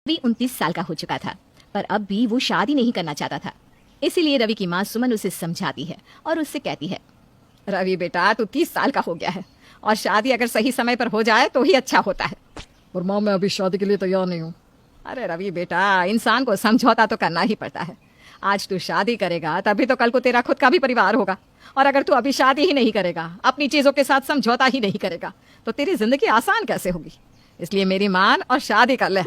रवि 29 साल का हो चुका था, पर अब भी वो शादी नहीं करना चाहता था। इसीलिए रवि की माँ सुमन उसे समझाती है और उससे कहती है, रवि बेटा तू 30 साल का हो गया है और शादी अगर सही समय पर हो जाए तो ही अच्छा होता है। और माँ मैं अभी शादी के लिए तैयार नहीं हूँ। अरे रवि बेटा, इंसान को समझौता तो करना ही पड़ता है। आज तू शादी करेगा तभी तो कल को तेरा खुद का भी परिवार होगा, और अगर तू अभी शादी ही नहीं करेगा, अपनी चीजों के साथ समझौता ही नहीं करेगा, तो तेरी जिंदगी आसान कैसे होगी। इसलिए मेरी मान और शादी कर ले।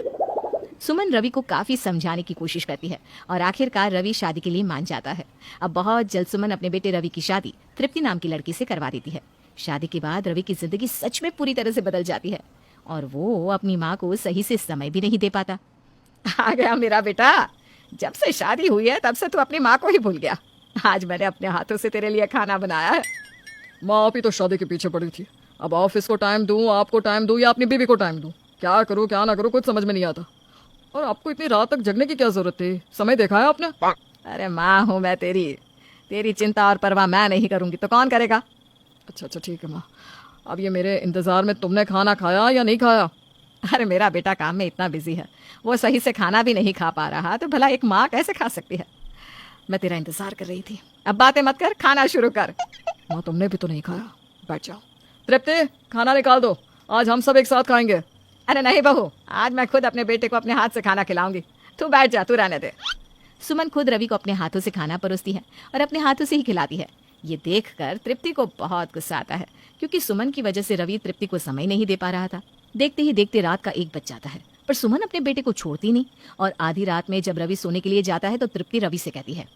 सुमन रवि को काफी समझाने की कोशिश करती है और आखिरकार रवि शादी के लिए मान जाता है। अब बहुत जल्द सुमन अपने बेटे रवि की शादी तृप्ति नाम की लड़की से करवा देती है। शादी के बाद रवि की जिंदगी सच में पूरी तरह से बदल जाती है और वो अपनी माँ को सही से समय भी नहीं दे पाता। आ गया मेरा बेटा, जब से शादी हुई है तब से तू अपनी माँ को ही भूल गया। आज मैंने अपने हाथों से तेरे लिए खाना बनाया है। माँ आप ही तो शादी के पीछे पड़ी थी। अब ऑफिस को टाइम दूँ, आपको टाइम दूँ या अपनी बीवी को टाइम दूँ, क्या करूँ क्या ना करूँ कुछ समझ में नहीं आता। और आपको इतनी रात तक जगने की क्या जरूरत थी? समय देखा है आपने? अरे माँ हूँ मैं तेरी चिंता और परवाह मैं नहीं करूंगी तो कौन करेगा। अच्छा अच्छा ठीक है माँ। अब ये मेरे इंतजार में तुमने खाना खाया या नहीं खाया? अरे मेरा बेटा काम में इतना बिजी है, वो सही से खाना भी नहीं खा पा रहा, तो भला एक माँ कैसे खा सकती है। मैं तेरा इंतजार कर रही थी, अब बातें मत कर, खाना शुरू कर। माँ तुमने भी तो नहीं खाया, बैठ जाओ। तृप्ति खाना निकाल दो, आज हम सब एक साथ खाएंगे। अरे नहीं बहू, आज मैं खुद अपने बेटे को अपने हाथ से खाना खिलाऊंगी, तू बैठ जा, तू रहने दे। सुमन खुद रवि को अपने हाथों से खाना परोसती है और अपने हाथों से ही खिलाती है। ये देखकर तृप्ति को बहुत गुस्सा आता है, क्योंकि सुमन की वजह से रवि तृप्ति को समय नहीं दे पा रहा था। देखते ही देखते रात का 1 बज जाता है, पर सुमन अपने बेटे को छोड़ती नहीं। और आधी रात में जब रवि सोने के लिए जाता है तो तृप्ति रवि से कहती है,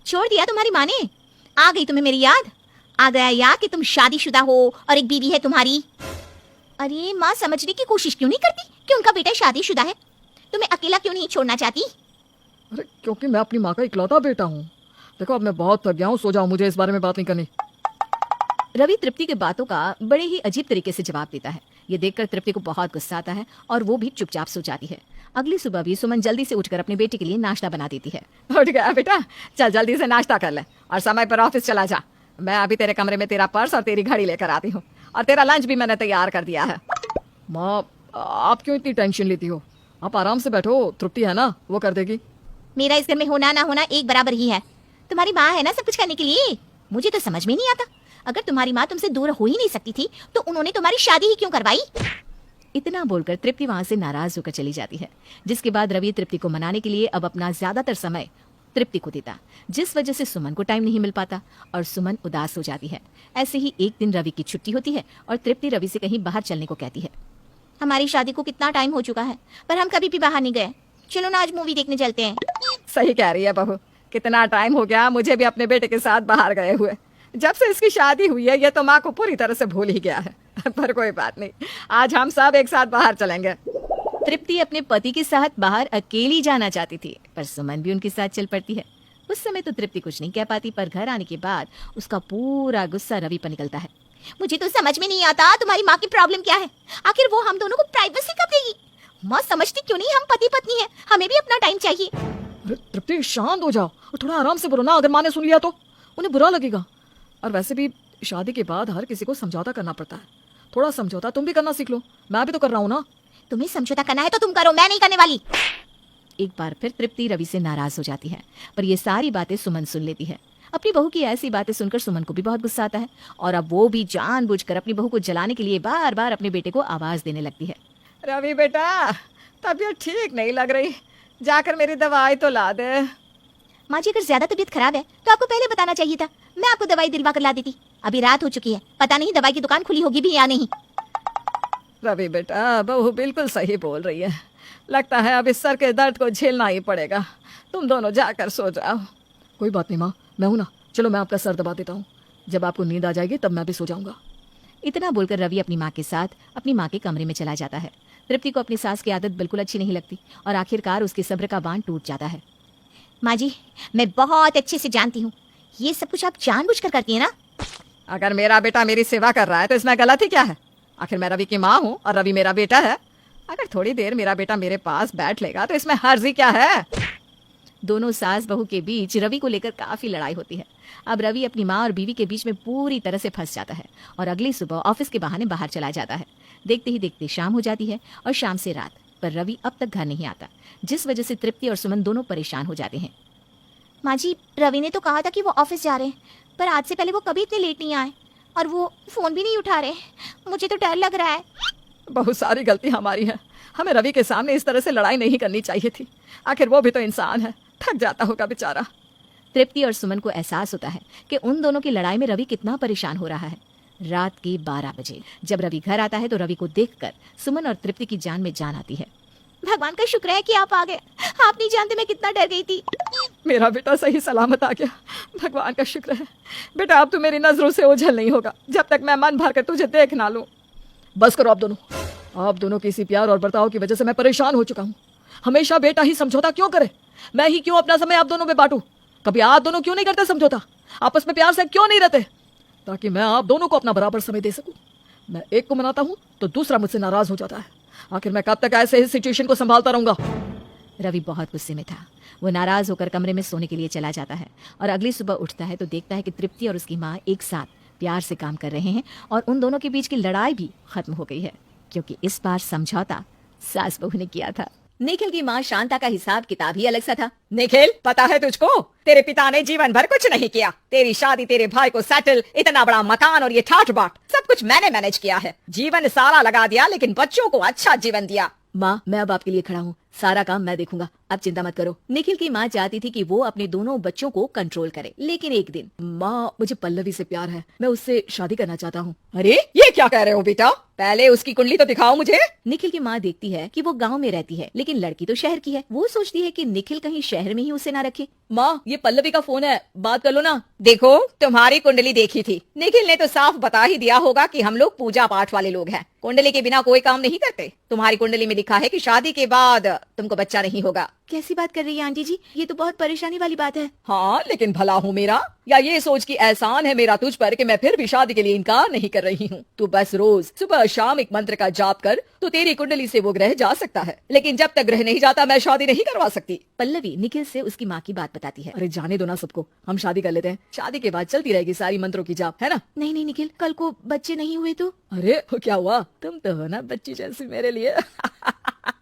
छोड़ दिया तुम्हारी माँ ने? आ गई तुम्हें मेरी याद? आ गया याद कि तुम शादीशुदा हो और एक बीवी है तुम्हारी? अरे माँ समझने की कोशिश क्यों नहीं करती कि उनका बेटा शादीशुदा है? तुम्हें अकेला क्यों नहीं छोड़ना चाहती? अरे क्योंकि मैं अपनी माँ का इकलौता बेटा हूँ। देखो अब मैं बहुत थक गया हूँ, सो जाओ, मुझे इस बारे में बात नहीं करनी। रवि तृप्ति के बातों का बड़े ही अजीब तरीके से जवाब देता है। ये देखकर तृप्ति को बहुत गुस्सा आता है और वो भी चुपचाप सो जाती है। अगली सुबह भी सुमन जल्दी से उठकर अपने बेटे के लिए नाश्ता बना देती है। उठ गया बेटा, चल जल्दी से नाश्ता कर ले और समय पर ऑफिस चला जा। मैं अभी तेरे कमरे में तेरा पर्स और तेरी घड़ी लेकर आती हूँ, और तेरा लंच भी मैंने तैयार कर दिया है। माँ आप क्यों इतनी टेंशन लेती हो? आप आराम से बैठो, तृप्ति है ना, वो कर देगी। मेरा इस घर में होना ना होना एक बराबर ही है। तुम्हारी माँ है ना सब कुछ करने के लिए। मुझे तो समझ में नहीं आता, अगर तुम्हारी माँ तुमसे दूर हो ही नहीं सकती थी तो उन्होंने तुम्हारी शादी ही क्यों करवाई। इतना बोलकर तृप्ति वहां से नाराज होकर चली जाती है, जिसके बाद रवि तृप्ति को मनाने के लिए अब अपना ज्यादातर समय तृप्ति को देता, जिस वजह से सुमन को टाइम नहीं मिल पाता और सुमन उदास हो जाती है। ऐसे ही एक दिन रवि की छुट्टी होती है और तृप्ति रवि से कहीं बाहर चलने को कहती है। हमारी शादी को कितना टाइम हो चुका है, पर हम कभी भी बाहर नहीं गए। चलो ना आज मूवी देखने चलते हैं। सही कह रही है बहू, कितना टाइम हो गया मुझे भी अपने बेटे के साथ बाहर गए हुए। जब से इसकी शादी हुई है ये तो माँ को पूरी तरह से भूल ही गया है। पर कोई बात नहीं, आज हम सब एक साथ बाहर चलेंगे। तृप्ति अपने पति के साथ बाहर अकेली जाना चाहती थी, पर सुमन भी उनके साथ चल पड़ती है। उस समय तो तृप्ति कुछ नहीं कह पाती, पर घर आने के बाद उसका पूरा गुस्सा रवि पर निकलता है। मुझे तो समझ में नहीं आता तुम्हारी माँ की प्रॉब्लम क्या है। आखिर वो हम दोनों को प्राइवेसी कब देगी? माँ समझती क्यों नहीं हम पति पत्नी हैं, हमें भी अपना टाइम चाहिए। अरे तृप्ति शांत हो जाओ और थोड़ा आराम से बोलो ना, अगर माँ ने सुन लिया तो उन्हें बुरा लगेगा। और वैसे भी शादी के बाद हर किसी को समझौता करना पड़ता है, थोड़ा समझौता तुम भी करना सीख लो। मैं भी तो कर रहा हूँ ना। तुम्हें समझौता करना है तो तुम करो, मैं नहीं करने वाली। एक बार फिर तृप्ति रवि से नाराज हो जाती है, पर ये सारी बातें सुमन सुन लेती है। अपनी बहू की ऐसी बातें सुनकर सुमन को भी बहुत गुस्सा आता है और अब वो भी जानबूझकर अपनी बहू को जलाने के लिए बार बार अपने बेटे को आवाज देने लगती है। रवि बेटा, तबीयत ठीक नहीं लग रही, जाकर मेरी दवाई तो ला दे। माँ जी अगर ज्यादा तबीयत खराब है तो आपको पहले बताना चाहिए था, मैं आपको दवाई दिलवा कर ला देती। अभी रात हो चुकी है, पता नहीं दवाई की दुकान खुली होगी भी या नहीं। रवि बेटा, बहू बिल्कुल सही बोल रही है, लगता है अब इस सर के दर्द को झेलना ही पड़ेगा। तुम दोनों जाकर सो जाओ। कोई बात नहीं माँ, मैं हूँ ना, चलो मैं आपका सर दबा देता हूँ, जब आपको नींद आ जाएगी तब मैं भी सो जाऊंगा। इतना बोलकर रवि अपनी माँ के साथ अपनी माँ के कमरे में चला जाता है। तृप्ति को अपनी सास की आदत बिल्कुल अच्छी नहीं लगती और आखिरकार उसके सब्र का बांध टूट जाता है। माँ जी मैं बहुत अच्छे से जानती हूँ, ये सब कुछ आप जानबूझकर करती है ना? अगर मेरा बेटा मेरी सेवा कर रहा है तो इसमें गलत ही क्या है? आखिर मैं रवि की माँ हूँ और रवि मेरा बेटा है। अगर थोड़ी देर मेरा बेटा मेरे पास बैठ लेगा तो इसमें हर्जी क्या है? दोनों सास बहू के बीच रवि को लेकर काफी लड़ाई होती है। अब रवि अपनी माँ और बीवी के बीच में पूरी तरह से फंस जाता है और अगली सुबह ऑफिस के बहाने बाहर चला जाता है। देखते ही देखते शाम हो जाती है और शाम से रात। पर रवि अब तक घर नहीं आता, जिस वजह से तृप्ति और सुमन दोनों परेशान हो जाते हैं। माँ जी, रवि ने तो कहा था कि वो ऑफिस जा रहे हैं, पर आज से पहले वो कभी इतने लेट नहीं आए और वो फोन भी नहीं उठा रहे। मुझे तो डर लग रहा है। बहुत सारी गलती हमारी है। हमें रवि के सामने इस तरह से लड़ाई नहीं करनी चाहिए थी। आखिर वो भी तो इंसान है, थक जाता होगा बेचारा। तृप्ति और सुमन को एहसास होता है कि उन दोनों की लड़ाई में रवि कितना परेशान हो रहा है। रात के 12 बजे जब रवि घर आता है तो रवि को देखकर सुमन और तृप्ति की जान में जान आती है। भगवान का शुक्र है कि आप आ गए। आप नहीं जानते मैं कितना डर गई थी। मेरा बेटा सही सलामत आ गया, भगवान का शुक्र है। बेटा अब तू मेरी नजरों से ओझल नहीं होगा जब तक मैं मन भर कर तुझे देख ना लूं। बस करो आप दोनों के इसी प्यार और बर्ताव की वजह से मैं परेशान हो चुका हूँ। हमेशा बेटा ही समझौता क्यों करे? मैं ही क्यों अपना समय आप दोनों में बांटूं? कभी आप दोनों क्यों नहीं करते समझौता? आपस में प्यार से क्यों नहीं रहते, ताकि मैं आप दोनों को अपना बराबर समय दे सकूं? मैं एक को मनाता हूं तो दूसरा मुझसे नाराज हो जाता है। आखिर मैं कब तक ऐसे ही सिचुएशन को संभालता रहूंगा? रवि बहुत गुस्से में था। वो नाराज होकर कमरे में सोने के लिए चला जाता है और अगली सुबह उठता है तो देखता है कि तृप्ति और उसकी माँ एक साथ प्यार से काम कर रहे हैं और उन दोनों के बीच की लड़ाई भी खत्म हो गई है, क्योंकि इस बार समझौता सास बहू ने किया था। निखिल की माँ शांता का हिसाब किताब ही अलग सा था। निखिल, पता है तुझको, तेरे पिता ने जीवन भर कुछ नहीं किया। तेरी शादी, तेरे भाई को सेटल, इतना बड़ा मकान और ये ठाठ बाट सब कुछ मैंने मैनेज किया है। जीवन सारा लगा दिया लेकिन बच्चों को अच्छा जीवन दिया। माँ, मैं अब आपके लिए खड़ा हूँ, सारा काम मैं देखूंगा, आप चिंता मत करो। निखिल की माँ चाहती थी कि वो अपने दोनों बच्चों को कंट्रोल करे, लेकिन एक दिन, माँ मुझे पल्लवी से प्यार है, मैं उससे शादी करना चाहता हूँ। अरे ये क्या कह रहे हो बेटा? पहले उसकी कुंडली तो दिखाओ मुझे। निखिल की माँ देखती है कि वो गांव में रहती है लेकिन लड़की तो शहर की है। वो सोचती है कि निखिल कहीं शहर में ही उसे ना रखे। माँ, ये पल्लवी का फोन है, बात कर लो ना। देखो, तुम्हारी कुंडली देखी थी, निखिल ने तो साफ बता ही दिया होगा कि हम लोग पूजा पाठ वाले लोग हैं, कुंडली के बिना कोई काम नहीं करते। तुम्हारी कुंडली में लिखा है कि शादी के बाद तुमको बच्चा नहीं होगा। कैसी बात कर रही है आंटी जी? ये तो बहुत परेशानी वाली बात है। हाँ, लेकिन भला हूँ मेरा, या ये सोच की एहसान है मेरा तुझ पर कि मैं फिर भी शादी के लिए इनकार नहीं कर रही हूँ। तू बस रोज सुबह शाम एक मंत्र का जाप कर तो तेरी कुंडली से वो ग्रह जा सकता है, लेकिन जब तक ग्रह नहीं जाता मैं शादी नहीं करवा सकती। पल्लवी निखिल से उसकी माँ की बात बताती है। अरे जाने दो ना सबको, हम शादी कर लेते हैं, शादी के बाद चलती रहेगी सारी मंत्रों की जाप, है ना? नहीं नहीं निखिल, कल को बच्चे नहीं हुए तो? अरे क्या हुआ, तुम तो हो ना बच्ची जैसी मेरे लिए।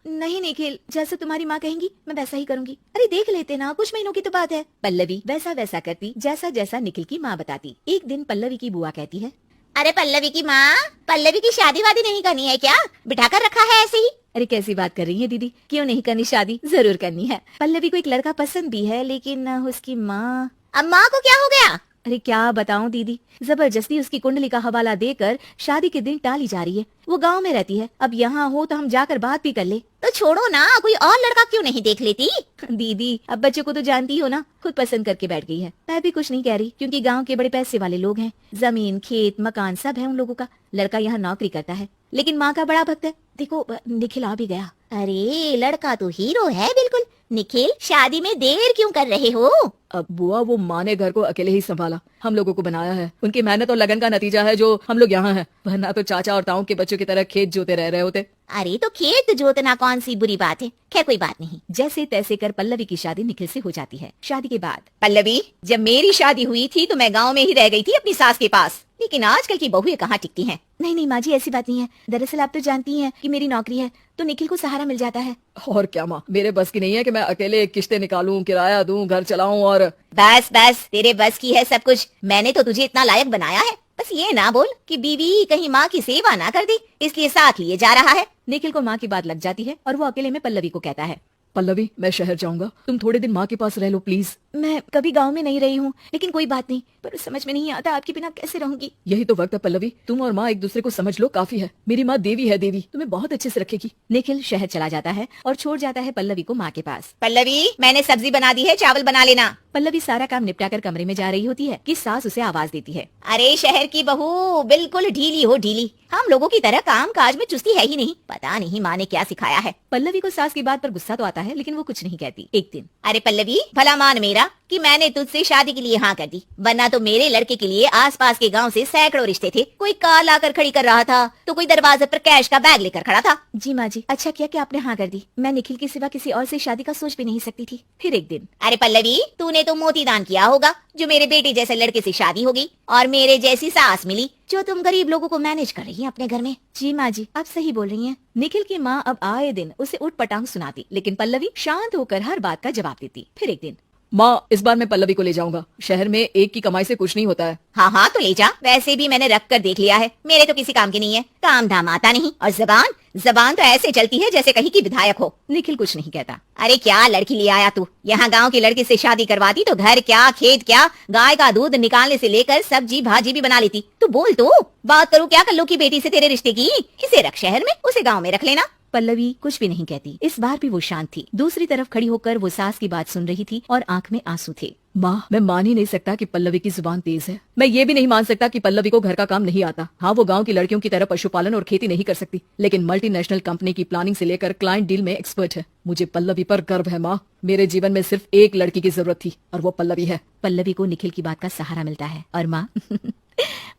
नहीं निखिल, जैसे तुम्हारी माँ कहेंगी मैं वैसा ही करूंगी। अरे देख लेते ना, कुछ महीनों की तो बात है। पल्लवी वैसा वैसा करती जैसा जैसा निखिल की माँ बताती। एक दिन पल्लवी की बुआ कहती है, अरे पल्लवी की माँ, पल्लवी की शादी वादी नहीं करनी है क्या? बिठा कर रखा है ऐसे ही। अरे कैसी बात कर रही है दीदी, क्यों नहीं करनी शादी? जरूर करनी है। पल्लवी को एक लड़का पसंद भी है, लेकिन उसकी माँ। अब माँ को क्या हो गया? अरे क्या बताऊं दीदी, जबरदस्ती उसकी कुंडली का हवाला देकर शादी के दिन टाली जा रही है। वो गांव में रहती है, अब यहाँ हो तो हम जाकर बात भी कर ले। तो छोड़ो ना, कोई और लड़का क्यों नहीं देख लेती? दीदी अब बच्चों को तो जानती हो ना, खुद पसंद करके बैठ गई है। मैं भी कुछ नहीं कह रही, क्योंकि गांव के बड़े पैसे वाले लोग हैं, जमीन खेत मकान सब है उन लोगों का। लड़का यहाँ नौकरी करता है, लेकिन माँ का बड़ा भक्त है। देखो निखिल आ भी गया। अरे लड़का तो हीरो है बिल्कुल। निखिल, शादी में देर क्यों कर रहे हो? अब बुआ, वो माँ ने घर को अकेले ही संभाला, हम लोगों को बनाया है। उनकी मेहनत और लगन का नतीजा है जो हम लोग यहाँ हैं, वरना तो चाचा और ताऊ के बच्चों की तरह खेत जोते रह रहे होते। अरे तो खेत जोतना कौन सी बुरी बात है? खैर कोई बात नहीं। जैसे तैसे कर पल्लवी की शादी निखिल से हो जाती है। शादी के बाद, पल्लवी, जब मेरी शादी हुई थी तो मैं गाँव में ही रह गई थी अपनी सास के पास, लेकिन आजकल की बहुएं कहाँ टिकती हैं। नहीं नहीं माँ जी, ऐसी बात नहीं है। दरअसल आप तो जानती हैं कि मेरी नौकरी है, तो निखिल को सहारा मिल जाता है। और क्या माँ, मेरे बस की नहीं है कि मैं अकेले किश्ते निकालूं, किराया दूं, घर चलाऊं। और बस बस, तेरे बस की है सब कुछ। मैंने तो तुझे इतना लायक बनाया है, बस ये ना बोल कि बीवी कहीं माँ की सेवा ना कर दे, इसलिए साथ लिए जा रहा है। निखिल को माँ की बात लग जाती है और वो अकेले में पल्लवी को कहता है, पल्लवी मैं शहर जाऊंगा, तुम थोड़े दिन माँ के पास रह लो प्लीज। मैं कभी गांव में नहीं रही हूँ, लेकिन कोई बात नहीं, पर समझ में नहीं आता आपके बिना कैसे रहूंगी। यही तो वक्त है पल्लवी, तुम और माँ एक दूसरे को समझ लो, काफी है। मेरी माँ देवी है, देवी तुम्हें बहुत अच्छे से रखेगी। निखिल शहर चला जाता है और छोड़ जाता है पल्लवी को माँ के पास। पल्लवी, मैंने सब्जी बना दी है, चावल बना लेना। पल्लवी सारा काम निपटाकर कमरे में जा रही होती है कि सास उसे आवाज देती है, अरे शहर की बहू बिल्कुल ढीली हो ढीली, हम लोगों की तरह काम काज में चुस्ती है ही नहीं। पता नहीं माँ ने क्या सिखाया है। पल्लवी को सास की बात पर गुस्सा तो आता है, लेकिन वो कुछ नहीं कहती। एक दिन, अरे पल्लवी, भला मान मेरा कि मैंने तुझसे शादी के लिए हाँ कर दी, वरना तो मेरे लड़के के लिए आसपास के गांव से सैकड़ों रिश्ते थे। कोई कार लाकर खड़ी कर रहा था तो कोई दरवाजे पर कैश का बैग लेकर खड़ा था। जी माँ जी, अच्छा किया कि आपने हाँ कर दी। मैं निखिल के सिवा किसी और से शादी का सोच भी नहीं सकती थी। फिर एक दिन, अरे पल्लवी, तूने तो मोती दान किया होगा, जो मेरे बेटे जैसे लड़के से शादी होगी और मेरे जैसी सास मिली। जो तुम गरीब लोगों को मैनेज कर रही हैं अपने घर में। जी माँ जी, आप सही बोल रही हैं। निखिल की माँ अब आए दिन उसे उठ पटांग सुनाती, लेकिन पल्लवी शांत होकर हर बात का जवाब देती। फिर एक दिन, माँ इस बार मैं पल्लवी को ले जाऊंगा। शहर में एक की कमाई से कुछ नहीं होता है। हाँ हाँ तो ले जा, वैसे भी मैंने रख कर देख लिया है, मेरे तो किसी काम की नहीं है, काम धाम आता नहीं। और जबान जबान तो ऐसे चलती है जैसे कहीं की विधायक हो। निखिल कुछ नहीं कहता। अरे क्या लड़की ले आया तू, यहाँ गांव की लड़की से शादी करवाती तो घर क्या खेत क्या, गाय का दूध निकालने से लेकर सब्जी भाजी भी बना लेती। तू बोल तो, बात करूँ क्या कल्लू की बेटी से तेरे रिश्ते की। इसे रख शहर में, उसे गाँव में रख लेना। पल्लवी कुछ भी नहीं कहती। इस बार भी वो शांत थी। दूसरी तरफ खड़ी होकर वो सास की बात सुन रही थी और आंख में आंसू थे। माँ, मैं मान ही नहीं सकता कि पल्लवी की जुबान तेज है। मैं ये भी नहीं मान सकता कि पल्लवी को घर का काम नहीं आता। हाँ, वो गांव की लड़कियों की तरह पशुपालन और खेती नहीं कर सकती, लेकिन मल्टीनेशनल कंपनी की प्लानिंग से लेकर क्लाइंट डील में एक्सपर्ट है। मुझे पल्लवी पर गर्व है माँ। मेरे जीवन में सिर्फ एक लड़की की जरूरत थी और वो पल्लवी है। पल्लवी को निखिल की बात का सहारा मिलता है और माँ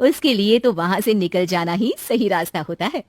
उसके लिए तो वहाँ से निकल जाना ही सही रास्ता होता है।